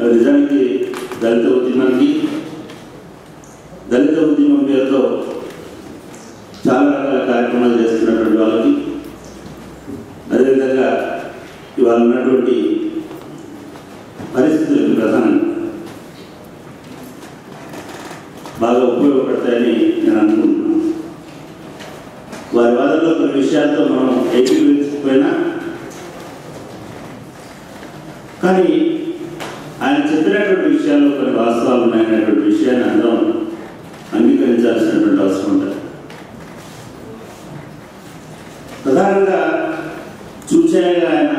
అది నిజానికి దళిత ఉద్యమం పేరుతో చాలా రకాల కార్యక్రమాలు చేస్తున్నటువంటి వాళ్ళకి, అదేవిధంగా ఇవాళ ఉన్నటువంటి పరిస్థితులకు ప్రధానంగా బాగా ఉపయోగపడతాయని నేను అనుకుంటున్నాను. వారి వాదనలో కొన్ని విషయాలతో మనం ఏకీభవించకపోయినా కానీ ఆయన చెప్పినటువంటి విషయాల్లో కొన్ని వాస్తవాలు ఉన్నాయనేటువంటి విషయాన్ని అందరం అంగీకరించాల్సినటువంటి అవసరం ఉంటుంది. ప్రధానంగా చూచాయగా ఆయన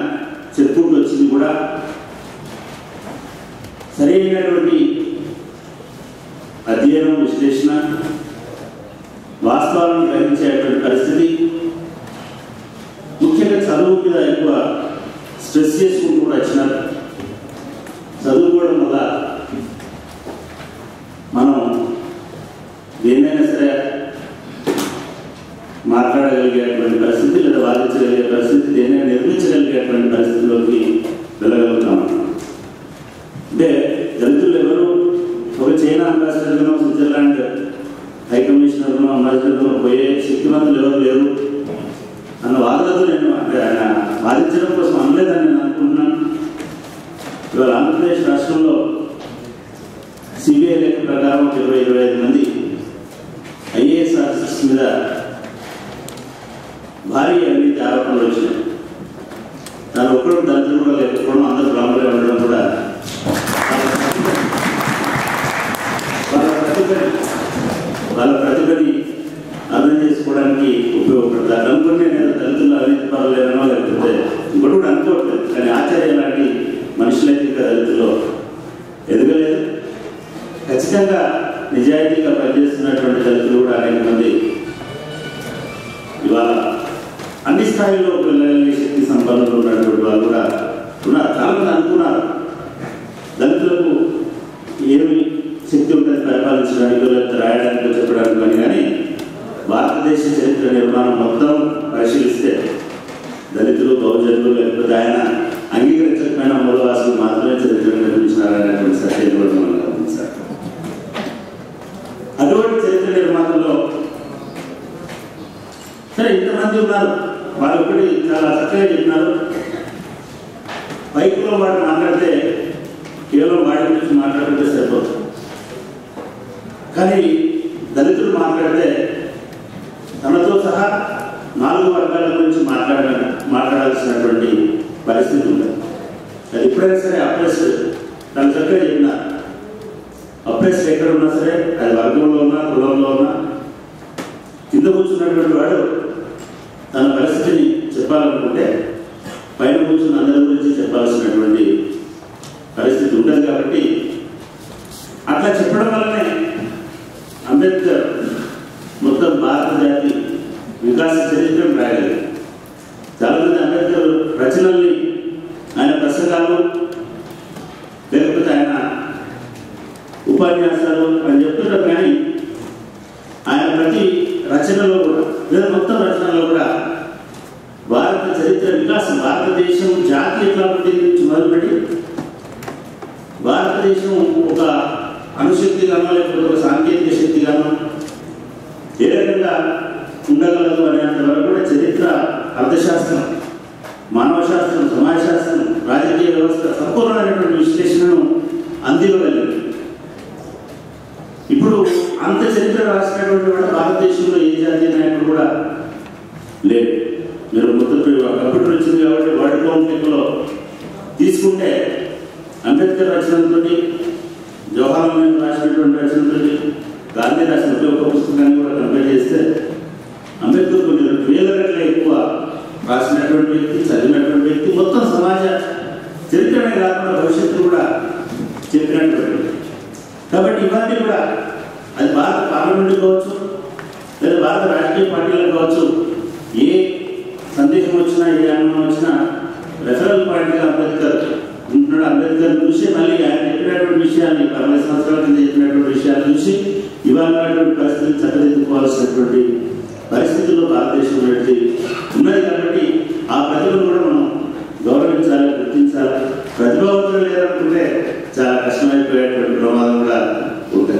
చెప్పుకుంటూ వచ్చింది కూడా సరైనటువంటి అధ్యయనం, విశ్లేషణ, వాస్తవాలను గ్రహించేటువంటి పరిస్థితి, ముఖ్యంగా చదువు మీద ఎక్కువ స్ట్రెస్ చేసుకుంటూ కూడా వచ్చినారు. చదువుకోవడం వల్ల మనం దేన్నైనా సరే మాట్లాడగలిగేటువంటి పరిస్థితి లేదా వాదించగలిగే పరిస్థితి, దేన్నైనా నిర్మించగలిగేటువంటి పరిస్థితిలోకి వెళ్ళగలుగుతాం. అంటే దళితులు ఎవరు ఒక చైనా అంబాసిడర్గానో, స్విట్జర్లాండ్ హై కమిషనర్గానో, అంబాసిడర్గానో పోయే శక్తివంతులు ఎవరు లేరు అన్న వాదనతో నేను అంటే ఆయన వాదించడం కోసం అనలేదని నేను అనుకుంటున్నాను. ఇవాళ ఆంధ్రప్రదేశ్ రాష్ట్రంలో సిబిఐ లెక్క ప్రకారం 20-25 మంది ఐఏఎస్ ఆఫీసర్స్ మీద భారీ అవినీతి ఆరోపణలు వచ్చినాయి. దాని ఒక్కడు దళితులు కూడా లేకపోవడం, అందరూ బ్రాహ్మణులు ఉండడం కూడా వాళ్ళ ప్రతిభని అర్థం చేసుకోవడానికి ఉపయోగపడతారు. అనుకునే నేను దళితులు అవినీతి పర్వాలేదనో లేకపోతే ఇంకోటి కూడా అనుకోవట్లేదు. కానీ ఆచార్య లాంటి మనుషులైతే ఇంకా దళితుల్లో ఎదగలేదు. ఖచ్చితంగా నిజాయితీగా పనిచేస్తున్నటువంటి దళితులు కూడా అనేక మంది ఇవాళ అన్ని స్థాయిలో వెళ్ళగలిగే శక్తి సంపన్నులు ఉన్నటువంటి వాళ్ళు కూడా ఉన్నారు. చాలా మంది అనుకున్నారు దళితులకు ఏమి శక్తి ఉంటుంది పరిపాలించడానికి, లేకపోతే రాయడానికి, చెప్పడానికి కానీ భారతదేశ చరిత్ర నిర్మాణం మొత్తం పరిశీలిస్తే దళితులు, బహుజనులు, లేకపోతే ఆయన అంగీకరించకపోయిన మూలవాసులు మాత్రమే చరిత్ర నిర్మించినారనేటువంటి సత్యం కూడా మనం గమనించాలి. అటువంటి చరిత్ర నిర్మాణంలో సరే ఇంతమంది ఉన్నారు, వాళ్ళు ఒకటి చాలా చక్కగా చెప్పినారు. బైక్లో వాడు మాట్లాడితే కేవలం వాడి గురించి మాట్లాడితే సరిపోతుంది. కానీ దళితులు మాట్లాడితే తనతో సహా 4 వర్గాల గురించి మాట్లాడాల్సినటువంటి పరిస్థితి ఉంది. అది ఎప్పుడైనా సరే అప్రెస్ తను చక్కగా చెప్పిన అప్రెస్ ఎక్కడ ఉన్నా సరే, అది వర్గంలో ఉన్నా, కులంలో ఉన్నా, కింద కూర్చున్నటువంటి వాడు తన పరిస్థితిని చెప్పాలనుకుంటే పైన కూర్చున్న అందరి గురించి చెప్పాల్సినటువంటి పరిస్థితి ఉంటుంది. కాబట్టి అట్లా చెప్పడం వల్లనే అంబేద్కర్ మొత్తం భారత జాతి వికాస చరిత్రను రాయలేదు. చాలామంది అంబేద్కర్ రచనల్ని, ఆయన ప్రసంగాలు, లేకపోతే ఆయన ఉపన్యాసాలు అని చెప్తుంటారు. కానీ ఆయన ప్రతి రచనలో కూడా లేదా మొత్తం రచనలో కూడా భారత చరిత్ర వికాసం, భారతదేశం జాతి ఎట్లా పుట్టింది నుంచి మొదలుపెట్టి భారతదేశం ఒక అణుశక్తిగానో లేకపోతే ఒక సాంకేతిక శక్తిగానో ఏ రకంగా ఉండగలదు అనేంత వరకు కూడా చరిత్ర, అర్థశాస్త్రం, మానవ శాస్త్రం, సమాజ శాస్త్రం, రాజకీయ వ్యవస్థ సంపూర్ణమైనటువంటి విశ్లేషణను అందివ్వగలిగింది. ఇప్పుడు అంత చరిత్ర రాసినటువంటి వాడు భారతదేశంలో ఏ జాతీయ నాయకుడు కూడా లేదు. మీరు మొత్తం కంప్యూటర్ వచ్చింది కాబట్టి వర్డ్ కౌంటింగ్లో తీసుకుంటే అంబేద్కర్ రచనలతోటి, జవహర్లాల్ నెహ్రూ రాసినటువంటి రచనతోటి, గాంధీ రాసిన ఒక పుస్తకాన్ని కూడా కంపేర్ చేస్తే అంబేద్కర్ కొన్ని 2000 రెట్ల ఎక్కువ రాసినటువంటి వ్యక్తి, చదివినటువంటి వ్యక్తి, మొత్తం సమాజ చరిత్రనే కాకుండా భవిష్యత్తు కూడా చెప్పినటువంటి. కాబట్టి ఇవన్నీ కూడా అది భారత పార్లమెంట్ కావచ్చు, లేదా భారత రాజకీయ పార్టీలకు కావచ్చు, ఏ సందేశం వచ్చినా, ఏ అనుమానం వచ్చినా రెఫరల్ పాయింట్గా అంబేద్కర్ ఉంటున్నాడు. అంబేద్కర్ చూసి మళ్ళీ ఆయన చెప్పినటువంటి విషయాన్ని 40 సంవత్సరాల కింద చెప్పినటువంటి విషయాలు చూసి ఇవాళ పరిస్థితులు చక్కదిద్దుకోవాల్సినటువంటి పరిస్థితుల్లో భారతదేశం ఉన్నది. కాబట్టి ఆ ప్రజలను కూడా మనం గౌరవించాలి, గుర్తించాలి. ప్రతిభావంతులు లేదనుకుంటే చాలా కష్టమైపోయేటువంటి ప్రమాదం కూడా ఉంటుంది.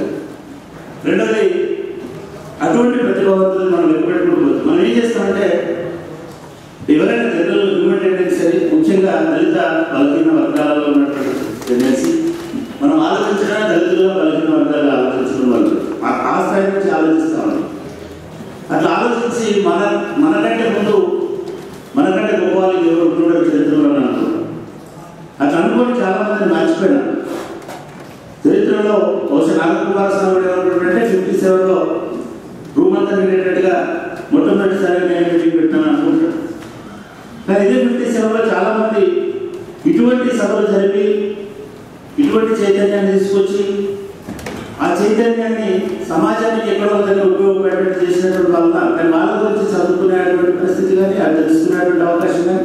రెండవది, అటువంటి ప్రతిభావంతులు మనం వెతుపెట్టుకోవచ్చు. మనం ఏం చేస్తామంటే ఎవరైనా జనరల్ హ్యూమన్ టెండెన్సీ, ముఖ్యంగా దళిత బలహీన వర్గాలలో ఉన్నటువంటి టెండెన్సీ, మనం ఆలోచించడం దళితులుగా బలహీన వర్గాలుగా ఆలోచించడం వాళ్ళు ఆ స్థాయి నుంచి ఆలోచిస్తామని అట్లా ఆలోచించి మనకంటే ముందు మనకంటే గొప్ప వాళ్ళకి ఎవరు ఉంటుండో చరిత్రలో అనుకుంటాం. అట్లా అనుకోని చాలా మందిని మర్చిపోయినాం. చరిత్రలో బహుశా నాగకుమారస్వామి ఏమనుకుంటుంటే 57లో రూమ్ అంతా నిండేటట్టుగా మొట్టమొదటిసారి నేను మీటింగ్ పెట్టాను అనుకుంటాను. కానీ ఇదే 57లో చాలా మంది ఇటువంటి సభలు జరిపి ఇటువంటి చైతన్యాన్ని తీసుకొచ్చి ఆ చైతన్యాన్ని సమాజానికి ఎక్కడో దగ్గర ఉపయోగపడేట్టు చేసినటువంటి వల్ల కానీ వాళ్ళ గురించి చదువుకునేటువంటి పరిస్థితి కానీ అది తెలుసుకునేటువంటి అవకాశం కానీ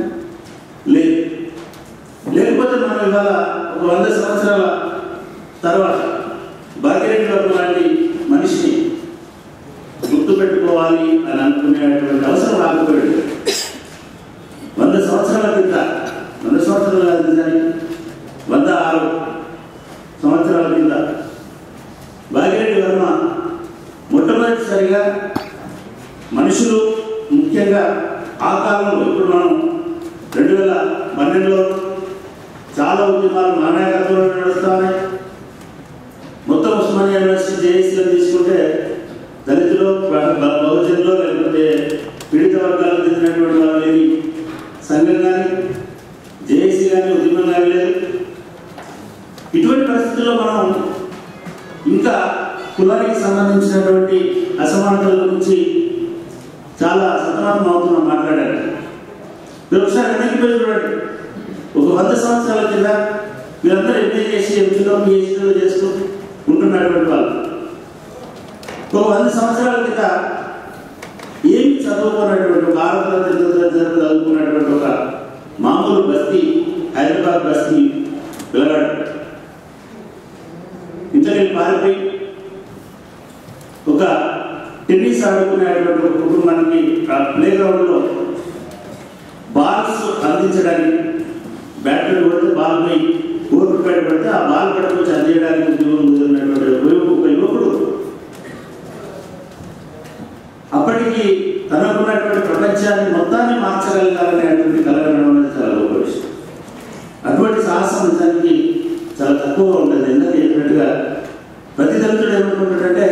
లేదు. లేకపోతే మనం ఇవాళ ఒక 100 సంవత్సరాల తర్వాత భాగ్యరెడ్డి బాబు లాంటి మనిషిని గుర్తుపెట్టుకోవాలి అని అనుకునేటువంటి అవసరం రాకపోయాడు. 100 సంవత్సరాల కింద 100 సంవత్సరాల కింద 106 సంవత్సరాల కింద భాగ్యరెడ్డి వర్మ మొట్టమొదటిసారిగా మనుషులు, ముఖ్యంగా ఆ కాలంలో, ఇప్పుడు మనం 2012లో చాలా ఉద్యమాలు మా నాయకత్వంలో నడుస్తా ఉన్నాయి. మొత్తం ఉస్మానియా యూనివర్సిటీ జేఏసీలో తీసుకుంటే దళితులు, బహుజనులు, లేకపోతే పీడిత వర్గాలకు చెందినటువంటి వాళ్ళు లేని సంఘం కానీ జేఏసీ కానీ ఉద్యమం కానీ లేదు. ఇటువంటి పరిస్థితుల్లో మనం ఇంకా కులానికి సంబంధించినటువంటి అసమానతల గురించి చాలా సతమతం అవుతున్నాం మాట్లాడాలి. మీరు ఒకసారి వెనక్కి పోయి చూడండి. ఒక 100 సంవత్సరాల కింద మీరందరూ ఎంఏ చేసి ఎంపీలో పిహెచ్డీలో చేస్తూ ఉంటున్నటువంటి వాళ్ళు ఒక 100 సంవత్సరాల కింద ఏమి చదువుకున్నటువంటి ఒక 6 తరగతి చదువుకున్నటువంటి ఒక మామూలు బస్తీ, హైదరాబాద్ బస్తీ పిల్లగాడు ఇంట్లోకి పారిపోయి ఒక టెన్నిస్ ఆడుకునేటువంటి ఒక కుటుంబానికి ప్లే గ్రౌండ్లో బాల్స్ అందించడానికి బ్యాట్మెంట్ కొడితే బాల్ పోయి కోర్టు బయట పడితే ఆ బాల్ పట్టుకొచ్చి అందించడానికి ఉద్యోగం కుదిరినటువంటి ఒక యువకుడు అప్పటికి తనకున్నటువంటి ప్రపంచాన్ని మొత్తాన్ని మార్చగలగాలనేటువంటి కలగడం అనేది చాలా గొప్ప విషయం. అటువంటి సాహసం నిజానికి చాలా తక్కువగా ఉంటుంది. ఎందుకంటే చెప్పినట్టుగా ప్రతి దళితుడు ఏమనుకుంటాడంటే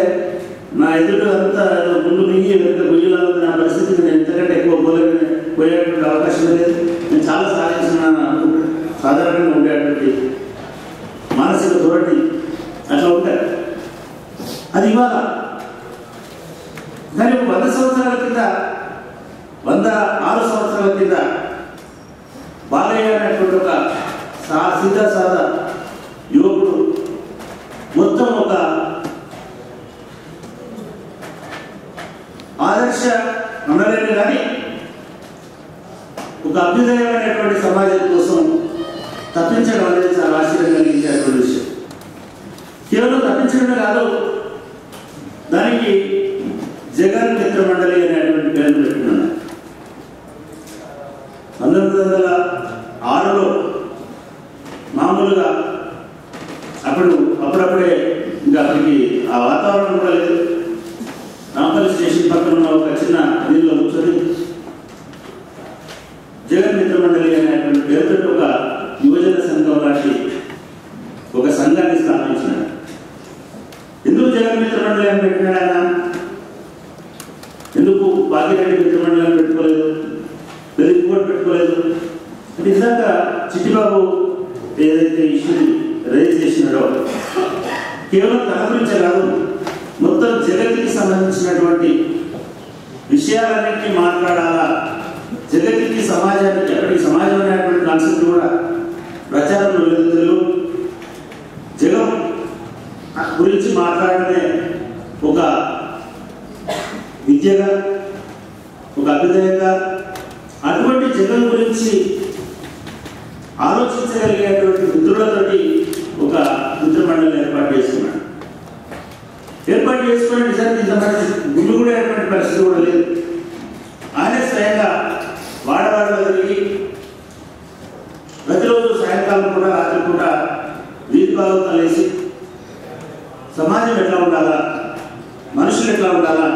నా ఎదురు అంతా ముందు మింగి వెనుక గుయ్యలాగా నా పరిస్థితికి నేను ఎంతకంటే ఎక్కువ పోయేటువంటి అవకాశం లేదు, నేను చాలా సాధించున్నాను అనుకుంటాను. సాధారణంగా ఉండేటువంటి మానసిక ధోరణి అట్లా ఉంటాయి. అది ఇవాళ కానీ 100 సంవత్సరాల కింద 106 సంవత్సరాల కింద బాలయ్య అనేటువంటి ఒక సీదా సాదా యువకుడు మొత్తం ఒక ఆదర్శ అనలేని కానీ ఒక అభ్యుదయమైనటువంటి సమాజం కోసం తప్పించడం అనేది చాలా ఆశ్చర్యం కలిగించేటువంటి విషయం. కేవలం తప్పించడమే కాదు, దానికి జగన్ మిత్ర మండలి అనేటువంటి పేరు పెట్టుకున్నాను. 1906లో మామూలుగా అప్పుడప్పుడే ఇంకా అక్కడికి ఆ వాతావరణం కూడా లేదు. నాంపల్లి స్టేషన్ పక్కన ఉన్న ఒక చిన్న నీళ్ళు కూర్చొని జగన్ మిత్ర మండలి అనేటువంటి పేరుతో ఒక యువజన సంఘం లాంటి ఒక సంఘాన్ని స్థాపించినాడు. ఎందుకు జగన్ మిత్ర మండలి అని పెట్టినాడు ఆయన? ఎందుకు భాగ్యరెడ్డి మిత్ర మండలి అని పెట్టుకోలేదు, లేదా ఇంకోటి పెట్టుకోలేదు అంటే ఇందాక చిట్టిబాబు ఏదైతే ఇష్యూ రైజ్ చేసినాడో కేవలం తన గురించే కాదు, మొత్తం జగత్తుకి సంబంధించినటువంటి విషయాలన్నింటినీ మాట్లాడాలా, జగత్తుకి సమాజానికి ఎక్కడికి సమాజం అనేటువంటి కాన్సెప్ట్ కూడా ప్రచారంలో లేదు. జగం గురించి మాట్లాడమే ఒక విద్యగా, ఒక అభ్యుదయంగా, అటువంటి జగన్ గురించి ఆలోచించగలిగేటువంటి మిత్రులతోటి ఒక మిత్ర మండలి ఏర్పాటు చేసుకున్నాడు. ఏర్పాటు చేసుకునే నిజానికి ఇంతమంది గుళ్ళు కూడా అటువంటి పరిస్థితి కూడా లేదు. ఆయన స్వయంగా వాడవాడలో తిరిగి ప్రతిరోజు సాయంకాలం కూడా అవతలేసి సమాజం ఎట్లా ఉండాలా, మనుషులు ఎట్లా ఉండాలా,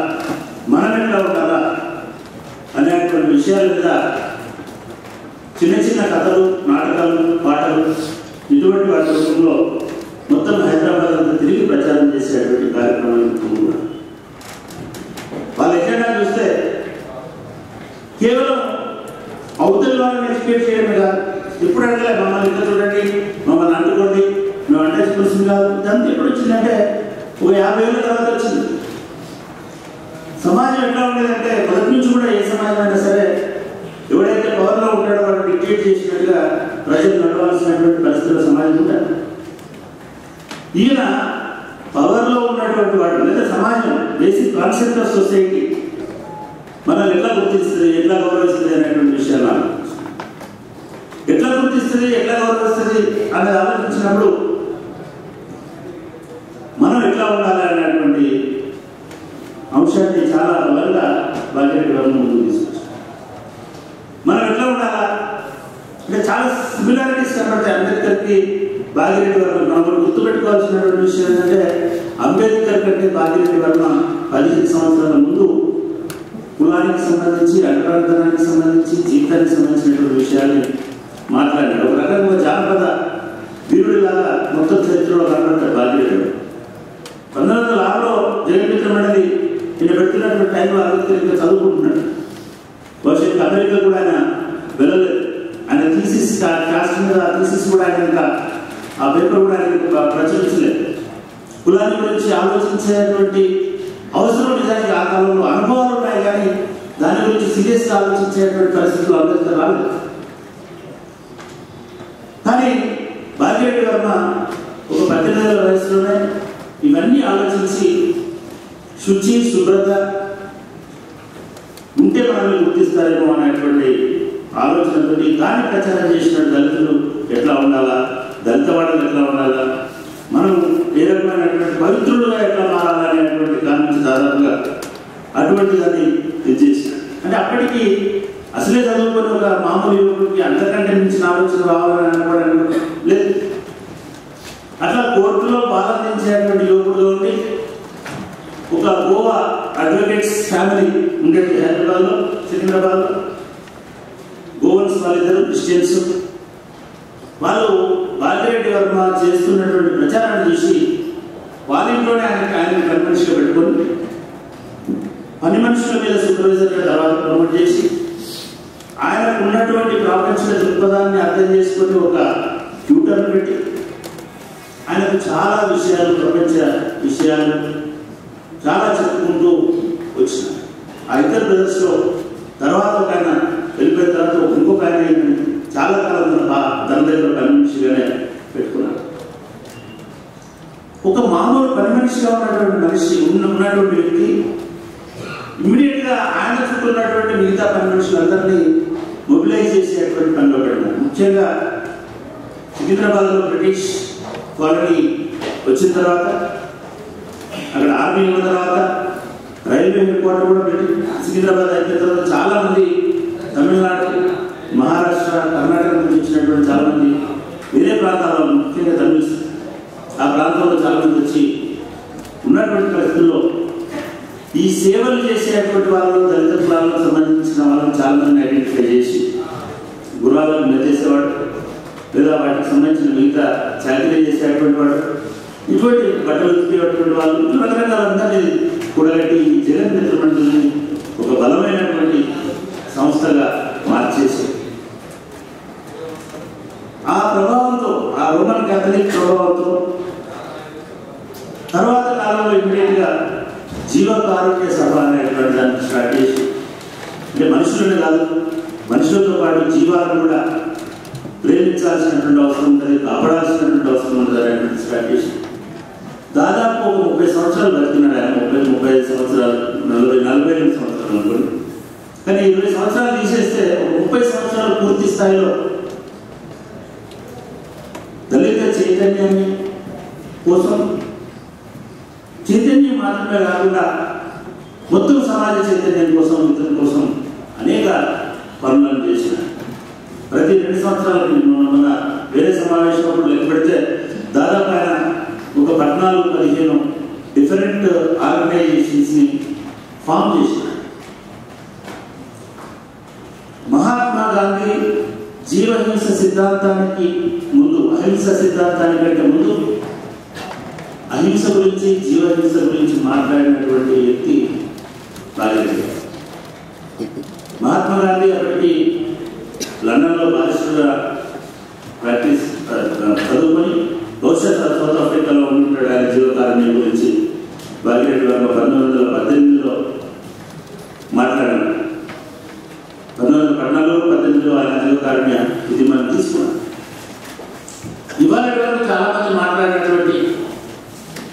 మనం ఎట్లా ఉండాలా అనేటువంటి విషయాల మీద చిన్న చిన్న కథలు, నాటకాలు, పాటలు ఇటువంటి వాటి రూపంలో మొత్తం హైదరాబాద్ అంతా తిరిగి ప్రచారం చేసేటువంటి కార్యక్రమాలు వాళ్ళ ఎజెండా చూస్తే కేవలం అవతల వాళ్ళని ఎడ్యుకేట్ చేయడమే కాదు. ఎప్పుడు అడగలే మమ్మల్ని ఇంకా చూడండి, మమ్మల్ని అంటుకోండి, మేము అంటే చూసింది కాదు. ఇదంతా ఎప్పుడు వచ్చిందంటే ఒక 50 ఏళ్ళ తర్వాత వచ్చింది. సమాజం ఎట్లా ఉండేదంటే మొదటి నుంచి కూడా ఏ సమాజం అయినా సరే ఎవడైతే పవర్లో ఉంటాడో వాడు డిక్టేట్ చేసినట్టుగా ప్రజలు నడవాల్సినటువంటి పరిస్థితుల్లో సమాజం ఉంటారు. ఈయన పవర్లో ఉన్నటువంటి వాడు లేదా సమాజం బేసిక్ కాన్సెప్ట్ ఆఫ్ సొసైటీ మనల్ని ఎట్లా గుర్తిస్తుంది, ఎట్లా గౌరవిస్తుంది అనేటువంటి విషయాలు ఎట్లా గుర్తిస్తుంది, ఎట్లా గౌరవిస్తుంది అనేది ఆలోచించినప్పుడు మనం ఎట్లా ఉండాలి అనేటువంటి అంశాన్ని చాలా బలంగా భాగ్యరెడ్డి వర్మ ముందుకు తీసుకొచ్చారు. మనం ఎట్లా ఉండాలా అంటే చాలా సిమిలారిటీస్ కనబడతాయి అంబేద్కర్కి భాగ్యరెడ్డి వర్మ. మనం గుర్తుపెట్టుకోవాల్సినటువంటి విషయం ఏంటంటే అంబేద్కర్ కంటే భాగ్యరెడ్డి వర్మ 15 సంవత్సరాల ముందు కులానికి సంబంధించి, అగ్రవర్ధనానికి సంబంధించి, జీవితానికి సంబంధించినటువంటి విషయాన్ని మాట్లాడాడు. ఒక రకంగా జానపద వీరుడిలాగా మొత్తం చరిత్రలో కనబడతాడు భాగ్యరెడ్డి. 1906లో జగన్మిత్ర మండలి ఈయన పెడుతున్నటువంటి టైంలో అంబేద్కర్ చదువుకుంటున్నాడు. భవిష్యత్తు అమెరికా కూడా ఆయన వెళ్ళలేదు. ఆయన థీసిస్ కాస్ట్ మీద థీసిస్ కూడా ఆయన ఆ పేపర్ కూడా ఆయన ప్రచురించలేదు. కులాన్ని గురించి ఆలోచించేటువంటి అవసరం నిజానికి ఆ కాలంలో అనుభవాలు ఉన్నాయి, కానీ దాని గురించి సీరియస్గా ఆలోచించేటువంటి పరిస్థితులు అంబేద్కర్ రాలేదు. కానీ భాగ్యరెడ్డి వర్మ ఒక 18 ఏళ్ల వయసులోనే ఇవన్నీ ఆలోచించి శుచి, శుభ్రత ఉంటే మనల్ని గుర్తిస్తారేమో అనేటువంటి ఆలోచనతో దాన్ని ప్రచారం చేసినట్టు దళితులు ఎట్లా ఉండాలా, దళిత వాడలు ఎట్లా ఉండాలా, మనం ఏ రకమైనటువంటి పవిత్రులుగా ఎట్లా మారాలనేటువంటి దాని నుంచి దాదాపుగా అటువంటి దాన్ని తెచ్చేసాడు. అంటే అప్పటికి అసలే చదువుకొని ఒక మామూలు యువకుడికి అంతకంటే మించిన ఆలోచన రావాలని అనుకోవడం లేదు. అట్లా కోర్టులో బాధించేటువంటి యువకుడు ఉండి ఒక గోవా అడ్వకేట్స్ ఫ్యామిలీ ఉండేది హైదరాబాద్లో, సికింద్రాబాద్లో. గోవన్స్ వాళ్ళిద్దరు క్రిస్టియన్స్. వాళ్ళు భాగ్యరెడ్డి వర్మ చేస్తున్నటువంటి ప్రచారాన్ని చూసి వాళ్ళ ఇంట్లోనే ఆయన పని మనిషిగా పెట్టుకొని పని మనుషుల మీద సూపర్వైజర్గా తర్వాత ప్రమోట్ చేసి ఆయనకు ఉన్నటువంటి ప్రాపంచిక దృక్పథాన్ని అర్థం చేసుకొని ఒక ట్యూటర్ను పెట్టి ఆయనకు చాలా విషయాలు, ప్రపంచ విషయాలు చాలా చెప్పుకుంటూ వచ్చినారు. ఆ ఇద్దరు బ్రదర్స్లో తర్వాత ఒక ఆయన వెళ్ళిపోయిన తర్వాత ఇంకొక ఆయన చాలా కాలం తన దగ్గర పని మనిషిగానే పెట్టుకున్నారు. ఒక మామూలు పని మనిషిగా ఉన్నటువంటి మనిషి ఉన్నటువంటి వ్యక్తి ఇమ్మీడియట్ గా ఆయన చుట్టూ ఉన్నటువంటి మిగతా పని మనుషులందరినీ మొబిలైజ్ చేసేటువంటి పనిలో పెట్టినారు. ముఖ్యంగా సికింద్రాబాద్ లో బ్రిటిష్ కాలనీ వచ్చిన తర్వాత, అక్కడ ఆర్మీ ఉన్న తర్వాత, రైల్వే హెడ్ క్వార్టర్ కూడా పెట్టి సికింద్రాబాద్ అయిపోయిన తర్వాత చాలా మంది తమిళనాడు, మహారాష్ట్ర, కర్ణాటక నుంచి వచ్చినటువంటి చాలా మంది వేరే ప్రాంతాల్లో, ముఖ్యంగా తమిళ ఆ ప్రాంతంలో చాలా మంది వచ్చి ఉన్నటువంటి పరిస్థితుల్లో ఈ సేవలు చేసేటువంటి వాళ్ళు దళిత కులాలకు సంబంధించిన వాళ్ళని చాలా మందిని ఐడెంటిఫై చేసి గుర్రాలను మెచ్చేసేవాడు, లేదా వాటికి సంబంధించిన మిగతా చాకరీ చేసేటువంటి వాడు, ఇటువంటి బట్టలు ఉతికేటువంటి వాళ్ళు, రకరకాలందరినీ కూడగట్టి ఈ జగన్మిత్ర మండలిని ఒక బలమైనటువంటి సంస్థగా మార్చేసి ఆ ప్రభావంతో, ఆ రోమన్ క్యాథలిక్ ప్రభావంతో తర్వాత కాలంలో ఇమ్మీడియట్ గా జీవకారుణ్య సభ అనేటువంటి దాన్ని స్టార్ట్ చేసి, అంటే మనుషులనే కాదు మనుషులతో పాటు జీవాలను కూడా ప్రేమించాల్సినటువంటి అవసరం ఉంటుంది, కాపాడాల్సినటువంటి అవసరం ఉంటుంది అనేటువంటి స్టార్ట్ చేసి దాదాపు ఒక 30 సంవత్సరాలు బతికినాడు ఆయన. 35 సంవత్సరాలు, 42 సంవత్సరాలు అనుకోండి. కానీ 20 సంవత్సరాలు తీసేస్తే 30 సంవత్సరాలు పూర్తి స్థాయిలో దళిత చైతన్యాన్ని కోసం, చైతన్యం మాత్రమే కాకుండా మొత్తం సమాజ చైతన్యం కోసం, ఇతరుల కోసం అనేక పనులను చేసిన ప్రతి 2 సంవత్సరాలకు మన వేరే సమావేశం లెక్క పెడితే దాదాపు ఆయన 14-15 డిఫరెంట్ ఆర్గనైజేషన్స్ని ఫామ్ చేసినాడు. మహాత్మా గాంధీ జీవహింస సిద్ధాంతానికి ముందు, అహింస సిద్ధాంతానికంటే ముందు అహింస గురించి, జీవహింస గురించి మాట్లాడినటువంటి వ్యక్తి బాలిరెడ్డి. మహాత్మా గాంధీ అప్పటికి లండన్లో బారిస్టర్గా ప్రాక్టీస్ చదువుకొని బహుశా సౌత్ ఆఫ్రికాలో ఉంటున్నాడు. ఆయన జీవకారుణ్యం గురించి బాలిరెడ్డి వర్మ 1918లో మాట్లాడారు. 1914-18లో ఆయన జీవకారుణ్య ఉద్యమాన్ని తీసుకున్నారు. ఇవాళ చాలా మంది మాట్లాడినటువంటి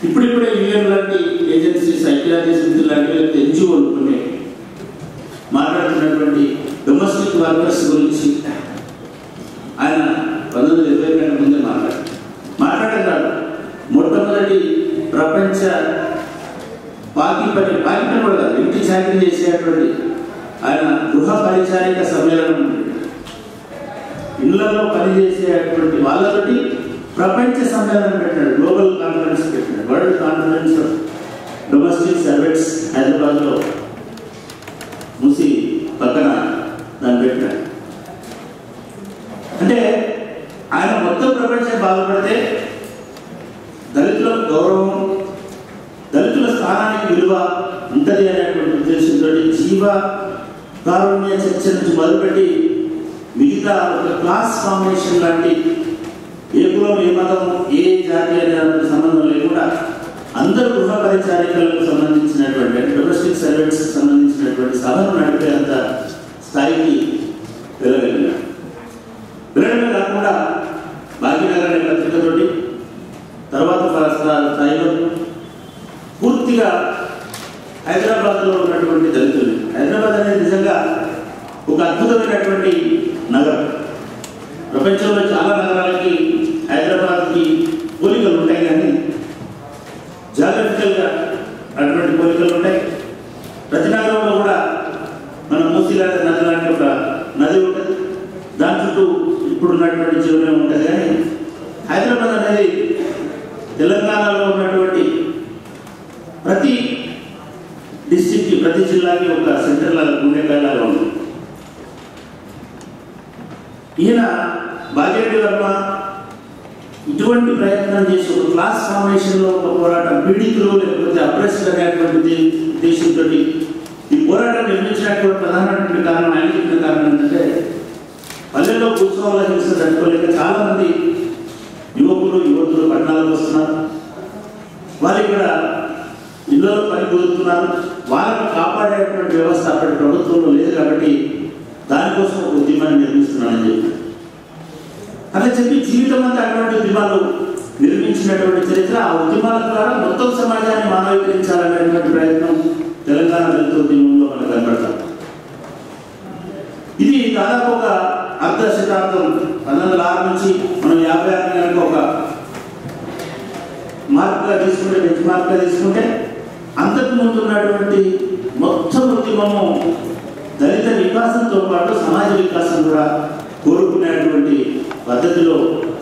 ఇప్పుడిప్పుడే యూఎన్ లాంటి ఏజెన్సీస్, ఐక్యరాజ్య సమితి లాంటి ఎన్జిఓలు కొన్ని మాట్లాడుతున్నటువంటి డొమెస్టిక్ వర్కర్స్ గురించి ఆయన 1920 కంటే ముందే మాట్లాడారు. మొట్టమొదటి ప్రపంచ పాకి పని కూడా కాదు, ఇంటి చాకరీ చేసేటువంటి ఆయన గృహ పరిచారిక సమ్మేళనం, ఇళ్లలో పనిచేసేటువంటి వాళ్ళతోటి ప్రపంచ సమ్మేళనం పెట్టాడు. గ్లోబల్ కాన్ఫరెన్స్ పెట్టాడు. World conference of domestic servants హైదరాబాద్లో మూసి పక్కన దాన్ని పెట్టాడు. అంటే ఆయన మొత్తం ప్రపంచం బాగుపడితే దళితులకు గౌరవం, దళితుల స్థానానికి విలువ ఉంటుంది అనేటువంటి ఉద్దేశంతో జీవ కారుణ్య చర్చ నుంచి మొదలుపెట్టి మిగతా ఒక క్లాస్ ఫార్మేషన్ లాంటి ఏ కులం, ఏ మతం, ఏ జాతి అనే సంబంధం లేకుండా అందరు గృహ పరిచారికలకు సంబంధించినటువంటి, డొమెస్టిక్ సర్వెంట్స్ సంబంధించినటువంటి సభను నడిపేంత స్థాయికి వెళ్ళగలిగినాడు. వెళ్ళడమే కాకుండా భాగ్యనగర్ అనే పత్రికతోటి తర్వాత స్థాయిలో పూర్తిగా హైదరాబాద్లో ఉన్నటువంటి దళితులు, హైదరాబాద్ అనేది నిజంగా ఒక అద్భుతమైనటువంటి నగరం. ప్రపంచంలో చాలా నగరాలకి హైదరాబాద్కి పోలికలు ఉంటాయి, కానీ జాగ్రఫికల్గా అటువంటి పోలికలు ఉంటాయి. ప్రతి నగరంలో కూడా మన మూసీలాంటి నది లాంటి ఒక నది ఉంటుంది, దాని చుట్టూ ఇప్పుడున్నటువంటి జీవనం ఉంటుంది. కానీ హైదరాబాద్ అనేది తెలంగాణలో ఉన్నటువంటి ప్రతి డిస్టిక్కి, ప్రతి జిల్లాకి ఒక సెంటర్ లాగా, గుండెకాయలాగా ఉంది. ఈయన బాలిరెడ్డి వర్మ ఇటువంటి ప్రయత్నం చేసి ఒక క్లాస్ ఫార్మేషన్లో ఒక పోరాటం, పీడితులు లేకపోతే అప్రెస్డ్ అనేటువంటి ఉద్దేశంతో ఈ పోరాటం నిర్మించినటువంటి ప్రధానటువంటి కారణం, ఆయన చెప్పిన కారణం ఏంటంటే పల్లెల్లో ఉత్సవాల హింస తట్టుకోలేక చాలా మంది యువతులు పట్టణాలకు వస్తున్నారు. వారు ఇక్కడ ఇళ్లలో పని కుదురుతున్నారు. వాళ్ళని కాపాడేటువంటి వ్యవస్థ అప్పటి ప్రభుత్వంలో లేదు కాబట్టి దానికోసం ఒక ఉద్యమాన్ని నిర్మిస్తున్నానని చెప్పి అలా చెప్పి జీవితం అంతా అటువంటి ఉద్యమాలు నిర్మించినటువంటి చరిత్ర. ఆ ఉద్యమాల ద్వారా మొత్తం సమాజాన్ని మానవీకరించాలనేటువంటి ప్రయత్నం తెలంగాణ దళిత ఉద్యమంలో మనకు కనబడతాం. ఇది దాదాపు ఒక అర్ధ శతాబ్దం, 1906 నుంచి మనం 56 నెలలకు ఒక మార్పుగా తీసుకుంటే, బెంచ్ మార్పుగా తీసుకుంటే, అంతకు ముందు ఉన్నటువంటి మొత్తం ఉద్యమము దళిత వికాసంతో పాటు సమాజ వికాసం కూడా కోరుకునేటువంటి పద్ధతిలో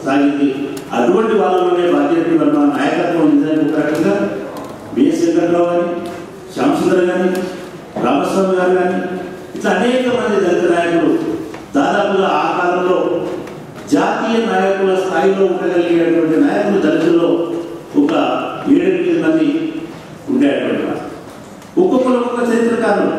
సాగింది. అటువంటి వాళ్ళలోనే బాలిరెడ్డి వర్మ నాయకత్వం నిజానికి ఒక రకంగా బిఎస్ వెంకట్రావు కానీ, శ్యామసుందర్ కానీ, రామస్వామి గారు కానీ, ఇట్లా అనేక మంది దళిత నాయకులు దాదాపుగా ఆ కాలంలో జాతీయ నాయకుల స్థాయిలో ఉండగలిగేటువంటి నాయకులు దళితుల్లో ఒక 7-8 మంది ఉండేటువంటి. ఒక్కొక్కరు ఒక్కొక్క చరిత్రకారులు.